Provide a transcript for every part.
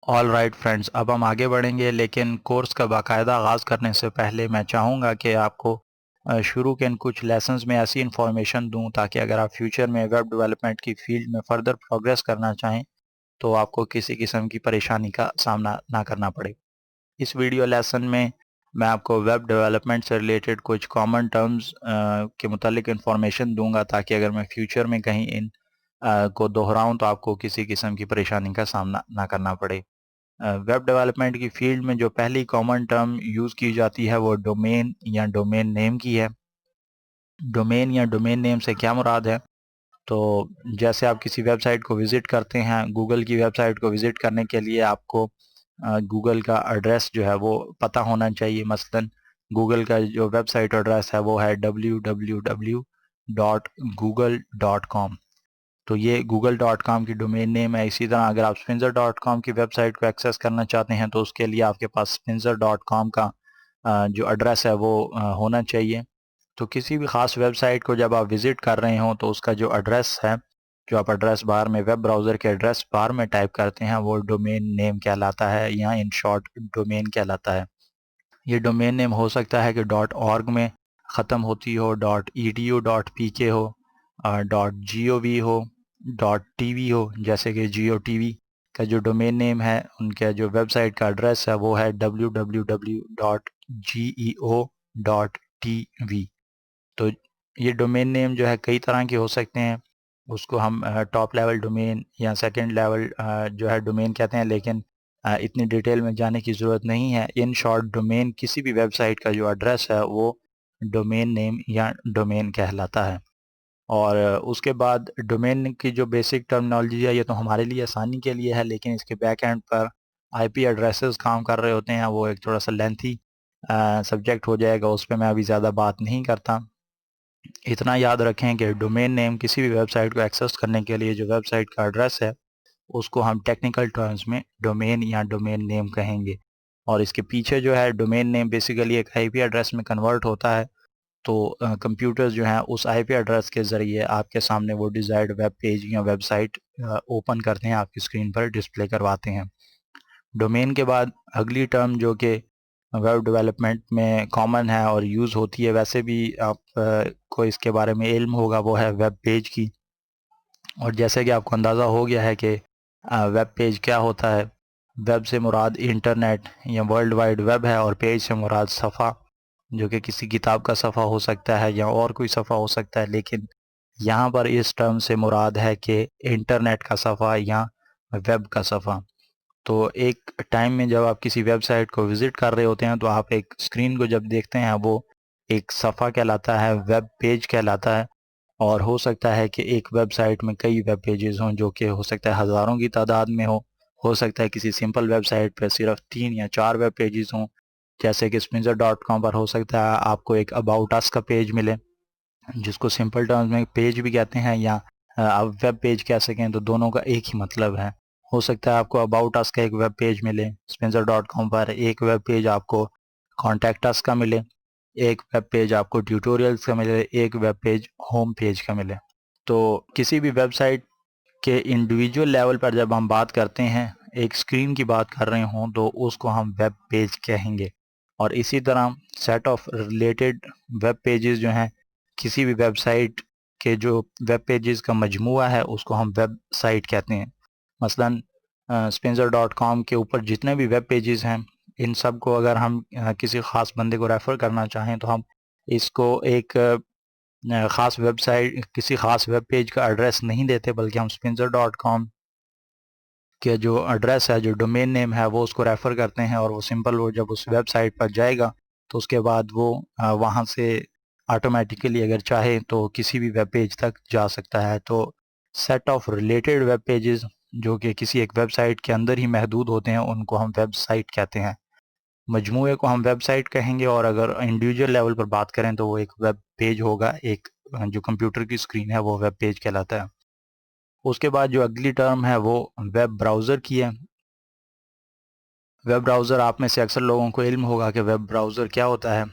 All right friends, اب ہم آگے بڑھیں گے، لیکن کورس کا باقاعدہ آغاز کرنے سے پہلے میں چاہوں گا کہ آپ کو شروع کے ان کچھ لیسنز میں ایسی انفارمیشن دوں تاکہ اگر آپ فیوچر میں ویب ڈیولپمنٹ کی فیلڈ میں فردر پروگریس کرنا چاہیں تو آپ کو کسی قسم کی پریشانی کا سامنا نہ کرنا پڑے۔ اس ویڈیو لیسن میں آپ کو ویب ڈیولپمنٹ سے ریلیٹڈ کچھ کامن ٹرمز کے متعلق انفارمیشن دوں گا تاکہ اگر میں فیوچر میں کہیں ان کو دہراؤں تو آپ کو کسی قسم کی پریشانی کا سامنا نہ کرنا پڑے۔ ویب ڈیولپمنٹ کی فیلڈ میں جو پہلی کامن ٹرم یوز کی جاتی ہے وہ ڈومین یا ڈومین نیم کی ہے۔ ڈومین یا ڈومین نیم سے کیا مراد ہے؟ تو جیسے آپ کسی ویب سائٹ کو وزٹ کرتے ہیں، گوگل کی ویب سائٹ کو وزٹ کرنے کے لیے آپ کو گوگل کا ایڈریس جو ہے وہ پتہ ہونا چاہیے۔ مثلا گوگل کا جو ویب سائٹ ایڈریس ہے وہ ہے www.google.com، تو یہ google.com کی ڈومین نیم ہے۔ اسی طرح اگر آپ spinzer.com کی ویب سائٹ کو ایکسیس کرنا چاہتے ہیں تو اس کے لیے آپ کے پاس spinzer.com کا جو ایڈریس ہے وہ ہونا چاہیے۔ تو کسی بھی خاص ویب سائٹ کو جب آپ وزٹ کر رہے ہوں تو اس کا جو ایڈریس ہے، جو آپ ایڈریس بار میں ویب براؤزر کے ایڈریس بار میں ٹائپ کرتے ہیں، وہ ڈومین نیم کہلاتا ہے یا ان شارٹ ڈومین کہلاتا ہے۔ یہ ڈومین نیم ہو سکتا ہے کہ .org میں ختم ہوتی ہو، .edu.pk ہو، .gov ہو، .tv ہو، جیسے کہ جیو ٹی وی کا جو ڈومین نیم ہے ان کا جو ویب سائٹ کا ایڈریس ہے وہ ہے www.geo.tv۔ تو یہ ڈومین نیم جو ہے کئی طرح کے ہو سکتے ہیں، اس کو ہم ٹاپ لیول ڈومین یا سیکنڈ لیول جو ہے ڈومین کہتے ہیں، لیکن اتنی ڈیٹیل میں جانے کی ضرورت نہیں ہے۔ ان شارٹ ڈومین کسی بھی ویب سائٹ کا جو ایڈریس ہے وہ ڈومین نیم یا ڈومین کہلاتا ہے۔ اور اس کے بعد ڈومین کی جو بیسک ٹرمنالوجی ہے یہ تو ہمارے لیے آسانی کے لیے ہے، لیکن اس کے بیک اینڈ پر آئی پی ایڈریسز کام کر رہے ہوتے ہیں، وہ ایک تھوڑا سا لینتھی سبجیکٹ ہو جائے گا، اس پہ میں ابھی زیادہ بات نہیں کرتا۔ اتنا یاد رکھیں کہ ڈومین نیم کسی بھی ویب سائٹ کو ایکسیس کرنے کے لیے جو ویب سائٹ کا ایڈریس ہے اس کو ہم ٹیکنیکل ٹرمز میں ڈومین یا ڈومین نیم کہیں گے، اور اس کے پیچھے جو ہے ڈومین نیم بیسیکلی ایک آئی پی ایڈریس میں کنورٹ ہوتا ہے۔ تو کمپیوٹرز جو ہیں اس آئی پی ایڈریس کے ذریعے آپ کے سامنے وہ ڈیزائرڈ ویب پیج یا ویب سائٹ اوپن کرتے ہیں، آپ کی اسکرین پر ڈسپلے کرواتے ہیں۔ ڈومین کے بعد اگلی ٹرم جو کہ ویب ڈیولپمنٹ میں کامن ہے اور یوز ہوتی ہے، ویسے بھی آپ کو اس کے بارے میں علم ہوگا، وہ ہے ویب پیج کی۔ اور جیسے کہ آپ کو اندازہ ہو گیا ہے کہ ویب پیج کیا ہوتا ہے، ویب سے مراد انٹرنیٹ یا ورلڈ وائڈ ویب ہے، اور پیج سے مراد صفحہ، جو کہ کسی کتاب کا صفحہ ہو سکتا ہے یا اور کوئی صفحہ ہو سکتا ہے، لیکن یہاں پر اس ٹرم سے مراد ہے کہ انٹرنیٹ کا صفحہ یا ویب کا صفحہ۔ تو ایک ٹائم میں جب آپ کسی ویب سائٹ کو وزٹ کر رہے ہوتے ہیں تو آپ ایک اسکرین کو جب دیکھتے ہیں وہ ایک صفحہ کہلاتا ہے، ویب پیج کہلاتا ہے، اور ہو سکتا ہے کہ ایک ویب سائٹ میں کئی ویب پیجز ہوں، جو کہ ہو سکتا ہے ہزاروں کی تعداد میں ہو سکتا ہے کسی سمپل ویب سائٹ پہ صرف 3 یا 4 ویب پیجز ہوں، جیسے کہ spinzer.com پر ہو سکتا ہے آپ کو ایک اباؤٹ اس کا پیج ملے، جس کو سمپل ٹرمز میں پیج بھی کہتے ہیں یا آپ ویب پیج کہہ سکیں، تو دونوں کا ایک ہی مطلب ہے۔ ہو سکتا ہے آپ کو اباؤٹ اس کا ایک ویب پیج ملے spinzer.com پر، ایک ویب پیج آپ کو کانٹیکٹ اس کا ملے، ایک ویب پیج آپ کو ٹیوٹوریلز کا ملے، ایک ویب پیج ہوم پیج کا ملے۔ تو کسی بھی ویب سائٹ کے انڈیویجول لیول پر جب ہم بات کرتے ہیں، ایک اسکرین کی بات کر رہے ہوں، تو اس کو ہم ویب پیج کہیں گے۔ اور اسی طرح set of related web pages جو ہیں، کسی بھی ویب سائٹ کے جو ویب پیجز کا مجموعہ ہے اس کو ہم ویب سائٹ کہتے ہیں۔ مثلا spinzer.com کے اوپر جتنے بھی ویب پیجز ہیں، ان سب کو اگر ہم کسی خاص بندے کو ریفر کرنا چاہیں تو ہم اس کو ایک خاص ویب سائٹ، کسی خاص ویب پیج کا ایڈریس نہیں دیتے، بلکہ ہم spinzer.com کے جو ایڈریس ہے، جو ڈومین نیم ہے، وہ اس کو ریفر کرتے ہیں، اور وہ سمپل وہ جب اس ویب سائٹ پر جائے گا تو اس کے بعد وہ وہاں سے آٹومیٹیکلی اگر چاہے تو کسی بھی ویب پیج تک جا سکتا ہے۔ تو set of related web pages جو کہ کسی ایک ویب سائٹ کے اندر ہی محدود ہوتے ہیں، ان کو ہم ویب سائٹ کہتے ہیں۔ مجموعے کو ہم ویب سائٹ کہیں گے، اور اگر انڈیویجول لیول پر بات کریں تو وہ ایک ویب پیج ہوگا، ایک جو کمپیوٹر کی اسکرین ہے وہ ویب پیج کہلاتا ہے۔ اس کے بعد جو اگلی ٹرم ہے وہ ویب براؤزر کی ہے۔ ویب براؤزر آپ میں سے اکثر لوگوں کو علم ہوگا کہ ویب براؤزر کیا ہوتا ہے۔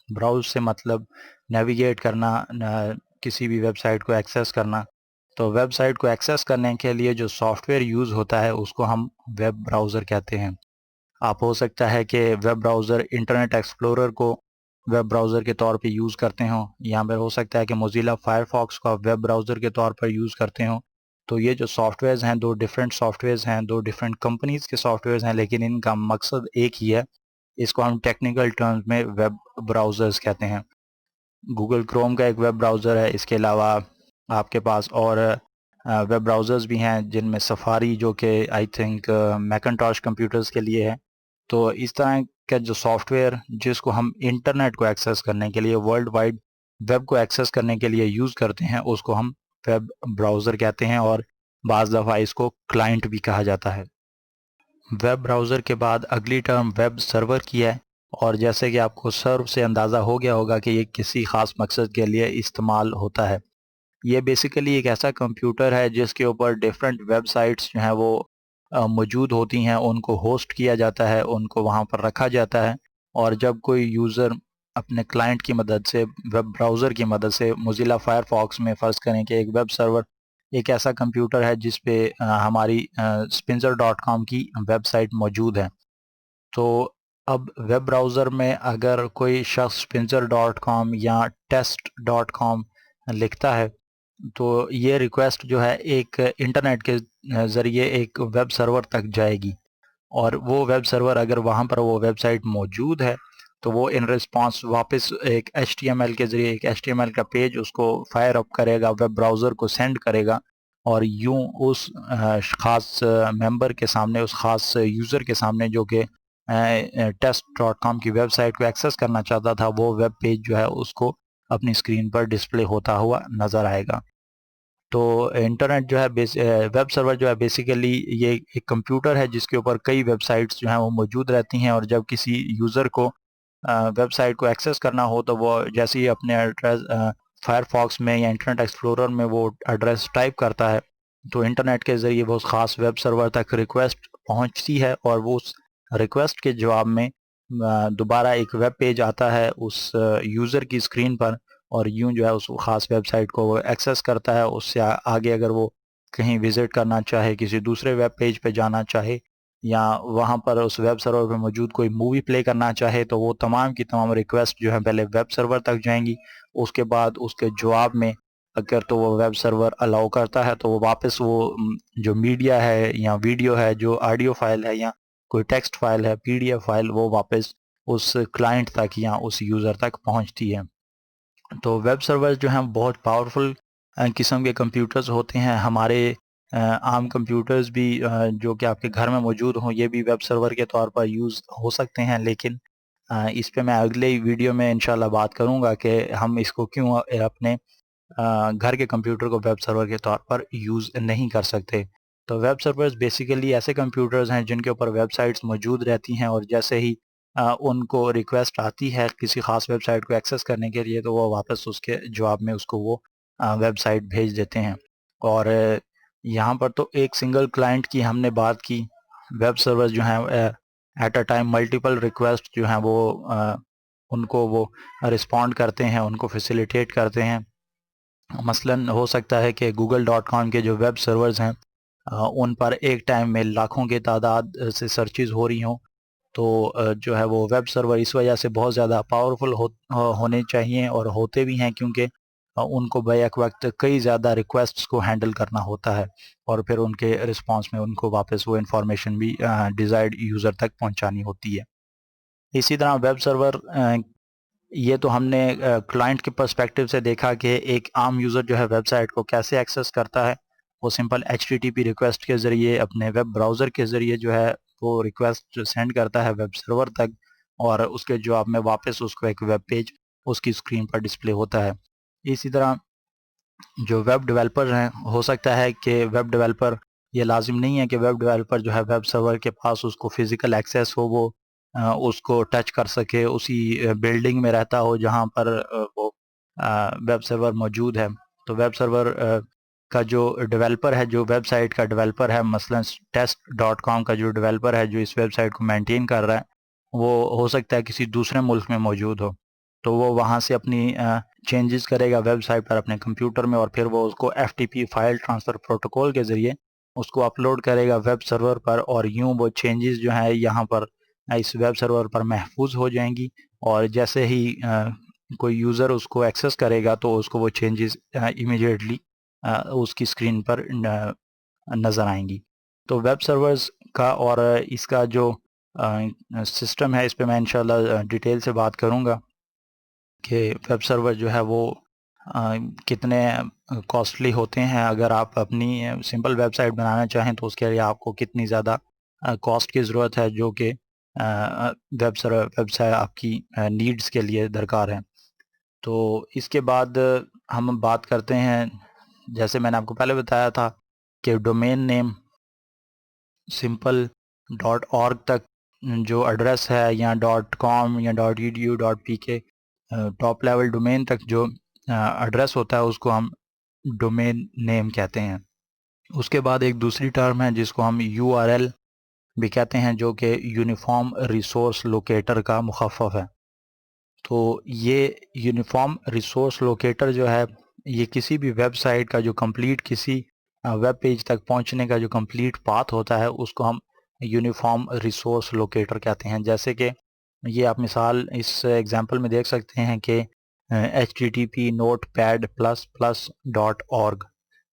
براؤز سے مطلب نیویگیٹ کرنا، کسی بھی ویب سائٹ کو ایکسیس کرنا۔ تو ویب سائٹ کو ایکسیس کرنے کے لیے جو سافٹ ویئر یوز ہوتا ہے اس کو ہم ویب براؤزر کہتے ہیں. آپ ہو سکتا ہے کہ ویب براؤزر انٹرنیٹ ایکسپلورر کو ویب براؤزر کے طور پہ یوز کرتے ہوں، یہاں پہ ہو سکتا ہے کہ موزیلا فائر فاکس کو آپ ویب براؤزر کے طور پر یوز کرتے ہوں. تو یہ جو سافٹ ویئرز ہیں دو ڈیفرنٹ سافٹ ویئرز ہیں، دو ڈیفرنٹ کمپنیز کے سافٹ ویئرز ہیں، لیکن ان کا مقصد ایک ہی ہے. اس کو ہم ٹیکنیکل ٹرمز میں ویب براؤزرز کہتے ہیں. گوگل کروم کا ایک ویب براؤزر ہے، اس کے علاوہ آپ کے پاس اور ویب براؤزرز بھی ہیں جن میں سفاری جو کہ آئی تھنک میکنٹاش کمپیوٹرز کے لیے ہے. تو اس طرح کا جو سافٹ ویئر جس کو ہم انٹرنیٹ کو ایکسیس کرنے کے لیے، ورلڈ وائڈ ویب کو ایکسیس کرنے کے لیے یوز کرتے ہیں، اس کو ہم ویب براؤزر کہتے ہیں، اور بعض دفعہ اس کو کلائنٹ بھی کہا جاتا ہے. ویب براؤزر کے بعد اگلی ٹرم ویب سرور کی ہے، اور جیسے کہ آپ کو سرو سے اندازہ ہو گیا ہوگا کہ یہ کسی خاص مقصد کے لیے استعمال ہوتا ہے. یہ بیسیکلی ایک ایسا کمپیوٹر ہے جس کے اوپر ڈیفرنٹ ویب سائٹس جو ہیں وہ موجود ہوتی ہیں، ان کو ہوسٹ کیا جاتا ہے، ان کو وہاں پر رکھا جاتا ہے. اور جب کوئی یوزر اپنے کلائنٹ کی مدد سے، ویب براؤزر کی مدد سے، موزیلا فائر فاکس میں فرض کریں کہ ایک ویب سرور ایک ایسا کمپیوٹر ہے جس پہ ہماری spinzer.com کی ویب سائٹ موجود ہے. تو اب ویب براؤزر میں اگر کوئی شخص spinzer.com یا test.com لکھتا ہے تو یہ ریکویسٹ جو ہے ایک انٹرنیٹ کے ذریعے ایک ویب سرور تک جائے گی، اور وہ ویب سرور اگر وہاں پر وہ ویب سائٹ موجود ہے تو وہ ان رسپانس واپس ایک HTML کے ذریعے ایک HTML کا پیج اس کو فائر اپ کرے گا، ویب براؤزر کو سینڈ کرے گا، اور یوں اس خاص ممبر کے سامنے، اس خاص یوزر کے سامنے جو کہ test.com کی ویب سائٹ کو ایکسیس کرنا چاہتا تھا، وہ ویب پیج جو ہے اس کو اپنی اسکرین پر ڈسپلے ہوتا ہوا نظر آئے گا. تو انٹرنیٹ جو ہے ویب سرور جو ہے بیسیکلی یہ ایک کمپیوٹر ہے جس کے اوپر کئی ویب سائٹس جو ہیں وہ موجود رہتی ہیں، اور جب کسی یوزر کو ویب سائٹ کو ایکسیس کرنا ہو تو وہ جیسے ہی اپنے ایڈریس فائر فاکس میں یا انٹرنیٹ ایکسپلورر میں وہ ایڈریس ٹائپ کرتا ہے تو انٹرنیٹ کے ذریعے وہ اس خاص ویب سرور تک ریکویسٹ پہنچتی ہے، اور وہ اس ریکویسٹ کے جواب میں دوبارہ ایک ویب پیج آتا ہے اس یوزر کی اسکرین پر، اور یوں جو ہے اس خاص ویب سائٹ کو وہ ایکسیس کرتا ہے. اس سے آگے اگر وہ کہیں وزٹ کرنا چاہے، کسی دوسرے ویب پیج پہ جانا چاہے، یا وہاں پر اس ویب سرور پہ موجود کوئی مووی پلے کرنا چاہے، تو وہ تمام کی تمام ریکویسٹ جو ہے پہلے ویب سرور تک جائیں گی. اس کے بعد اس کے جواب میں اگر تو وہ ویب سرور الاؤ کرتا ہے تو وہ واپس وہ جو میڈیا ہے یا ویڈیو ہے، جو آڈیو فائل ہے یا کوئی ٹیکسٹ فائل ہے، PDF فائل، وہ واپس اس کلائنٹ تک یا اس یوزر تک پہنچتی ہے. تو ویب سرور جو ہیں بہت پاورفل قسم کے کمپیوٹرز ہوتے ہیں. ہمارے عام کمپیوٹرز بھی جو کہ آپ کے گھر میں موجود ہوں، یہ بھی ویب سرور کے طور پر یوز ہو سکتے ہیں، لیکن اس پہ میں اگلے ویڈیو میں انشاءاللہ بات کروں گا کہ ہم اس کو کیوں اپنے گھر کے کمپیوٹر کو ویب سرور کے طور پر یوز نہیں کر سکتے. تو ویب سرورز بیسیکلی ایسے کمپیوٹرز ہیں جن کے اوپر ویب سائٹس موجود رہتی ہیں، اور جیسے ہی ان کو ریکویسٹ آتی ہے کسی خاص ویب سائٹ کو ایکسیس کرنے کے لیے تو وہ واپس اس کے جواب میں اس کو وہ ویب سائٹ بھیج دیتے ہیں. اور یہاں پر تو ایک سنگل کلائنٹ کی ہم نے بات کی. ویب سرور جو ہیں at a time multiple request جو ہیں وہ ان کو وہ رسپونڈ کرتے ہیں، ان کو فیسیلیٹیٹ کرتے ہیں. مثلاً ہو سکتا ہے کہ google.com کے جو ویب سرورز ہیں ان پر ایک ٹائم میں لاکھوں کے تعداد سے سرچز ہو رہی ہوں، تو جو ہے وہ ویب سرور اس وجہ سے بہت زیادہ پاورفل ہونے چاہیے، اور ہوتے بھی ہیں، کیونکہ ان کو بیک وقت کئی زیادہ ریکویسٹس کو ہینڈل کرنا ہوتا ہے، اور پھر ان کے رسپانس میں ان کو واپس وہ انفارمیشن بھی ڈیزائرڈ یوزر تک پہنچانی ہوتی ہے. اسی طرح ویب سرور یہ تو ہم نے کلائنٹ کے پرسپیکٹیو سے دیکھا کہ ایک عام یوزر جو ہے ویب سائٹ کو کیسے ایکسیس کرتا ہے. وہ سمپل HTTP ریکویسٹ کے ذریعے اپنے ویب براؤزر کے ذریعے جو ہے وہ ریکویسٹ سینڈ کرتا ہے ویب سرور تک، اور اس کے جواب میں واپس اس کو ایک ویب پیج اس کی اسکرین پر ڈسپلے ہوتا ہے. اسی طرح جو ویب ڈیولپر ہیں، ہو سکتا ہے کہ ویب ڈیولپر، یہ لازم نہیں ہے کہ ویب ڈیولپر جو ہے ویب سرور کے پاس اس کو فزیکل ایکسیس ہو، وہ اس کو ٹچ کر سکے، اسی بلڈنگ میں رہتا ہو جہاں پر وہ ویب سرور موجود ہے. تو ویب سرور کا جو ڈیولپر ہے، جو ویب سائٹ کا ڈیولپر ہے، مثلا test.com کا جو ڈیولپر ہے جو اس ویب سائٹ کو مینٹین کر رہا ہے، وہ ہو سکتا ہے کسی دوسرے ملک میں موجود ہو، تو وہ وہاں سے اپنی چینجز کرے گا ویب سائٹ پر اپنے کمپیوٹر میں، اور پھر وہ اس کو FTP فائل ٹرانسفر پروٹوکول کے ذریعے اس کو اپلوڈ کرے گا ویب سرور پر، اور یوں وہ چینجز جو ہیں یہاں پر اس ویب سرور پر محفوظ ہو جائیں گی، اور جیسے ہی کوئی یوزر اس کو ایکسیس کرے گا تو اس کو وہ چینجز امیڈیٹلی اس کی اسکرین پر نظر آئیں گی۔ تو ویب سرورز کا اور اس کا جو سسٹم ہے اس پہ میں انشاءاللہ ڈیٹیل سے بات کروں گا کہ ویب سرور جو ہے وہ کتنے کاسٹلی ہوتے ہیں۔ اگر آپ اپنی سمپل ویب سائٹ بنانا چاہیں تو اس کے لیے آپ کو کتنی زیادہ کاسٹ کی ضرورت ہے، جو کہ ویب سائٹ آپ کی نیڈز کے لیے درکار ہے۔ تو اس کے بعد ہم بات کرتے ہیں، جیسے میں نے آپ کو پہلے بتایا تھا کہ ڈومین نیم سمپل .org تک جو ایڈریس ہے، یا .com یا .edu .pk top level domain تک جو ایڈریس ہوتا ہے اس کو ہم ڈومین نیم کہتے ہیں۔ اس کے بعد ایک دوسری ٹرم ہے جس کو ہم URL بھی کہتے ہیں، جو کہ یونیفارم ریسورس لوکیٹر کا مخفف ہے۔ تو یہ یونیفارم ریسورس لوکیٹر جو ہے یہ کسی بھی ویب سائٹ کا جو کمپلیٹ کسی ویب پیج تک پہنچنے کا جو کمپلیٹ پاتھ ہوتا ہے اس کو ہم یونیفارم ریسورس لوکیٹر کہتے ہیں۔ جیسے کہ یہ آپ مثال اس ایگزامپل میں دیکھ سکتے ہیں کہ http notepad++ .org،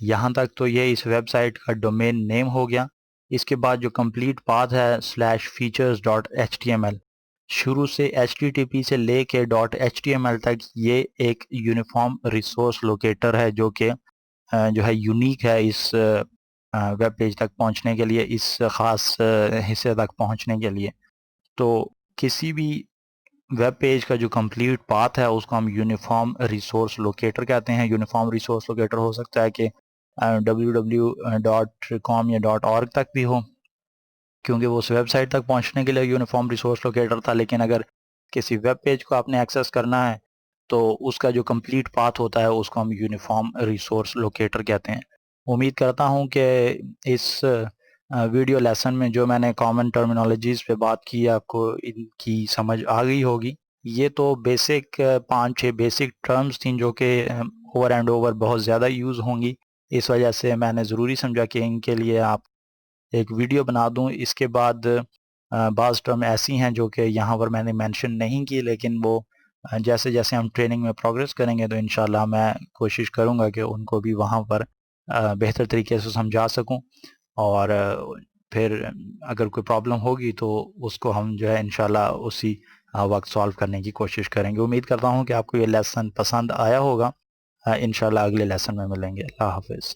یہاں تک تو یہ اس ویب سائٹ کا ڈومین نیم ہو گیا۔ اس کے بعد جو کمپلیٹ پاتھ ہے /features.html، شروع سے HTTP سے لے کے .html تک یہ ایک یونیفارم ریسورس لوکیٹر ہے، جو کہ جو ہے یونیک ہے اس ویب پیج تک پہنچنے کے لیے، اس خاص حصے تک پہنچنے کے لیے۔ تو کسی بھی ویب پیج کا جو کمپلیٹ پاتھ ہے اس کو ہم یونیفارم ریسورس لوکیٹر کہتے ہیں۔ یونیفارم ریسورس لوکیٹر ہو سکتا ہے کہ www.com یا .org تک بھی ہو، کیونکہ وہ اس ویب سائٹ تک پہنچنے کے لیے یونیفارم ریسورس لوکیٹر تھا، لیکن اگر کسی ویب پیج کو آپ نے ایکسیس کرنا ہے تو اس کا جو کمپلیٹ پاتھ ہوتا ہے اس کو ہم یونیفارم ریسورس لوکیٹر کہتے ہیں۔ امید کرتا ہوں کہ اس ویڈیو لیسن میں جو میں نے کامن ٹرمینالوجیز پہ بات کی آپ کو ان کی سمجھ آ گئی ہوگی۔ یہ تو بیسک 5-6 بیسک ٹرمز تھیں جو کہ اوور اینڈ اوور بہت زیادہ یوز ہوں گی، اس وجہ سے میں نے ضروری سمجھا کہ ان کے لیے آپ ایک ویڈیو بنا دوں۔ اس کے بعد بعض ٹرم ایسی ہیں جو کہ یہاں پر میں نے مینشن نہیں کی، لیکن وہ جیسے جیسے ہم ٹریننگ میں پروگریس کریں گے تو انشاءاللہ میں کوشش کروں گا کہ ان کو بھی وہاں پر بہتر طریقے سے سمجھا سکوں، اور پھر اگر کوئی پرابلم ہوگی تو اس کو ہم جو ہے انشاءاللہ اسی وقت سالو کرنے کی کوشش کریں گے۔ امید کرتا ہوں کہ آپ کو یہ لیسن پسند آیا ہوگا۔ انشاءاللہ اگلے لیسن میں ملیں گے۔ اللہ حافظ۔